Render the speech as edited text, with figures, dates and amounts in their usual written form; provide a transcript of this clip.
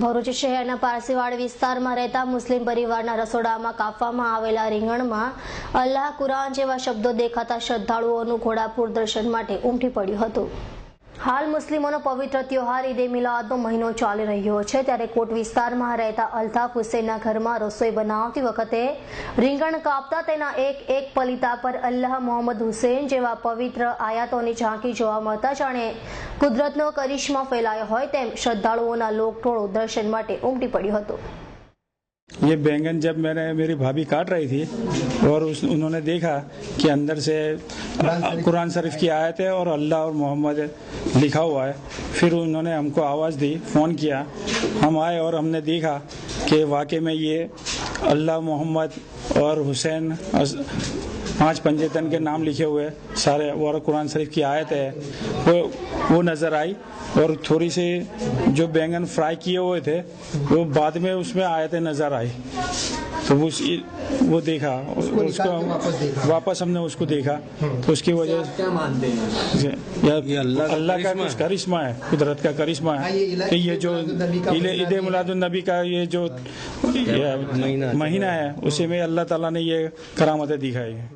ભરૂચ શહેરના પારસીવાડ વિસ્તારમાં રહેતા મુસ્લિમ પરિવારના રસોડામાં કાપવામાં આવેલા રીંગણમાં અલ્લાહ કુરાન જેવા શબ્દો દેખાતા શ્રદ્ધાળુઓનું ઘોડાપુર દર્શન માટે ઉમટી પડ્યું હતું। હાલ મુસ્લિમોનો પવિત્ર તહેવાર ઈદે મિલાદનો મહિનો ચાલી રહ્યો છે, ત્યારે કોટ વિસ્તારમાં રહેતા અલ્તાફ હુસૈનના ઘરમાં રસોઈ બનાવતી વખતે રીંગણ કાપતા તેના એક પલિતા પર અલ્લાહ મોહમ્મદ હુસૈન જેવા પવિત્ર આયાતોની ઝાંકી જોવા મળતા જાણે કુદરતનો કરિશ્મા ફેલાયો હોય તેમ શ્રદ્ધાળુઓના લોકટોળું દર્શન માટે ઉમટી પડ્યું હતું। ये बैंगन जब मेरी भाभी काट रही थी और उन्होंने देखा कि अंदर से कुरान शरीफ की आयत है और अल्लाह और मोहम्मद लिखा हुआ है, फिर उन्होंने हमको आवाज़ दी, फ़ोन किया, हम आए और हमने देखा कि वाकई में ये अल्लाह मोहम्मद और हुसैन 5 पंजेतन के नाम लिखे हुए सारे और कुरान शरीफ की आयत है वो नज़र आई। और थोड़ी सी जो बैंगन फ्राई किए हुए थे वो बाद में उसमें आयतें नज़र आई, तो वो देखा, उसको वापस हमने उसको देखा, तो उसकी वजह से क्या मानते हैं ये अल्लाह का कुछ करिश्मा है, कुदरत का करिश्मा है कि ये जो ईद मिलादुन नबी का ये जो महीना है उसी में अल्लाह ताला ने ये करामतें दिखाई है।